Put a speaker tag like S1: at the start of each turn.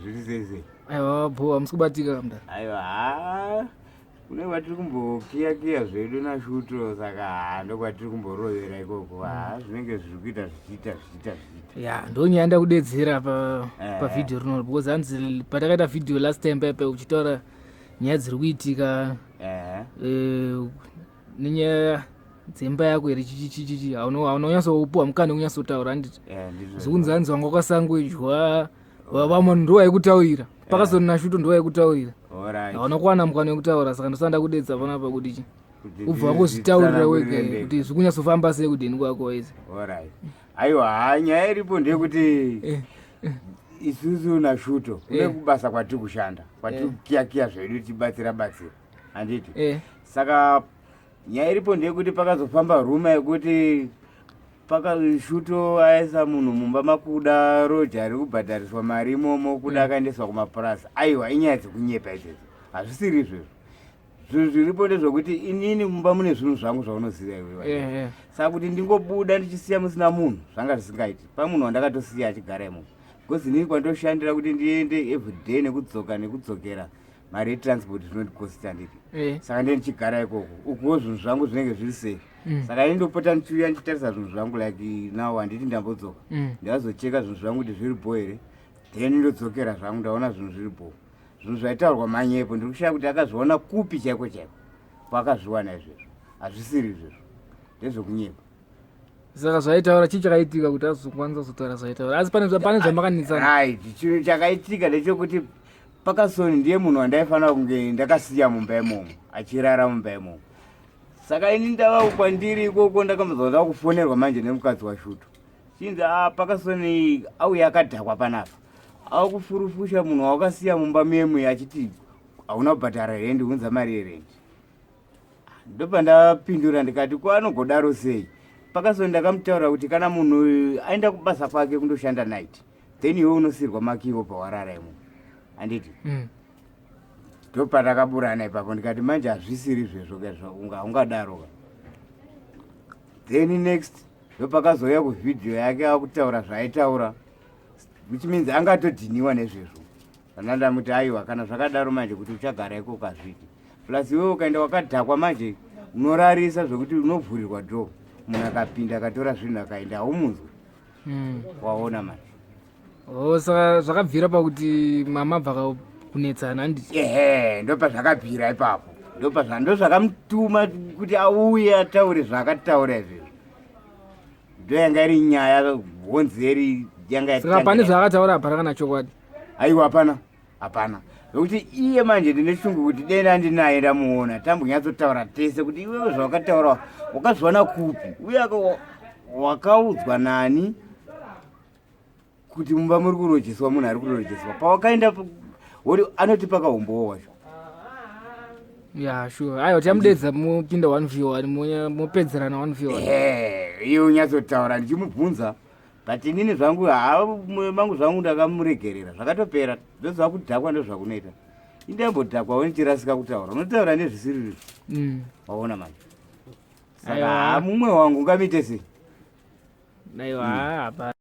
S1: Zviri
S2: aiwa bho amusikubatika mda
S1: aiwa kune kwatiri kumbokiya zvedu nashuto saka ndokwatiri kumborovera ikoko zvinenge zviri kuita zvichiita
S2: ya ndonyaya ndakudedzera pavhidhiyo rino because hanzi patakaita vhidhiyo last time paipa uchitaura nyaya dziri kuitika nenyaya dzemba yako here chichichichi haunonyatsopuwa mukana kunyatsotaura handiti zikunzi hanzi wanga wakasangwedya vamwe ndo waikutaurira Parkerson nashuto ndo waikutaurira hauna kuwana mukana wekutaura saka ndosanda kudedza panapa kuti ubva wangozvitaurira wega kuti zvikunyatsofamba sei kudheni kwako waizi
S1: aiwa nyaya iripo ndeyekuti isusu nashuto kune kubasa kwatiri kushanda kwatiri kukiyakiya zvedu tibatsira handiti saka nyaya iripo ndeyekuti pakazofamba ruma yekuti pakashuto aisa munhu mumba makuda Roddie ari kubhadhariswa mari imomo kuda akaendeswa kumapurasi aiwa inyaya dzekunyepa izvezvo hazvisiri izvezvo zvinhu zviripo ndezvokuti inini mumba mune zvinhu zvangu zvaunoziva iwe saka kuti ndingobuda ndichisiya musina munhu zvanga zvisingaiti pamunhu wandakatosiya achigara imomo because inini kwandoshandira kuti ndiende everyday nekudzokera mari yetransport zvinondikosta nditi saka ndiye ndichigara ikoko ukuwo zvinhu zvangu zvinenge zviri sei saka ini ndopota ndichiuya ndichitarisa zvinhu zvangu like now handiti ndambodzoka ndazocheka zvinhu zvangu kuti zviripo here then ndodzokera zvangu ndaona zvinhu zviripo zvinhu zvaitaurwa manyepo ndiri kushaya kuti akazviona kupi chaiko pakazviwana izvezvo hazvisiri izvezvo ndezvokunyepa
S2: saka zvaitaura chii chakaitika kuti azokwanisa kuzotaura zvaitaura asi pane zvamakanitsana
S1: right chinhu chakaitika ndechekuti Parkerson ndiye munhu wandaifanira kunge ndakasiya mumba imomo achirara mumba imomo saka ini ndava kwandiri ikoko ndakambozoda kufonerwa manje nemukadzi washuto chinzi Parkerson auya akadhakwa panapa akufurufusha munhu wakasiya mumba memwe achiti hauna kubhadhara rendi unza mari yerendi ndopandapindura ndikati kwanogodaro sei Parkerson ndakamutaura kuti kana munhu aenda kubasa kwake kundoshanda night then iwe unosirwa makiwo pawarara imomo handiti ndopandakaburana ipapo ndikati manje hazvisiri izvezvo ungadaro then next ndopakazoya kuvhidhiyo yake akutaura zvaaitaura which means angatodhiniwa nezvezvo anandamuti aiwa kana zvakadaro manje kuti uchagara iko kazviti plus iwe ukaenda wakadhakwa manje unorarisa zvokuti unovhurirwa dho munhu akapinda akatora zvinhu akaenda haumunzwi waona manje
S2: saka zvakabvira pakuti mama bva kunetsana handiti
S1: ndopazvakabvira ipapo ndozvakamutuma kuti auye ataure zvaakataura izvezvo ndoyanga iri nyaya honzeri
S2: saka pane zvaakataura hapana kana chokwadi
S1: aiwa hapana nokuti iye manje ndine shungu kuti denda ndinaye ndamuona tambonyatsotaura tese kuti iwewe zvawakataura wakazviona kupi uye wakaudzwa nani kuti mumba muri kurojeswa munhu ari kurojeswa pawakaenda woti anoti pakahombowa wacho
S2: ya sure aiwa tamudedza mupinda 1v1 mupedzerana 1v1
S1: iye unyatsotaura ndichimubvunza but inini zvangu mangu zvangu ndakamuregerera zvakatopera ndozva kudhakwa ndozvakunoita indambodhakwa wenichirasika kutaura unotaura nezvisiri waona manje saka mumwe wangu ungamite sei
S2: aiwa hapana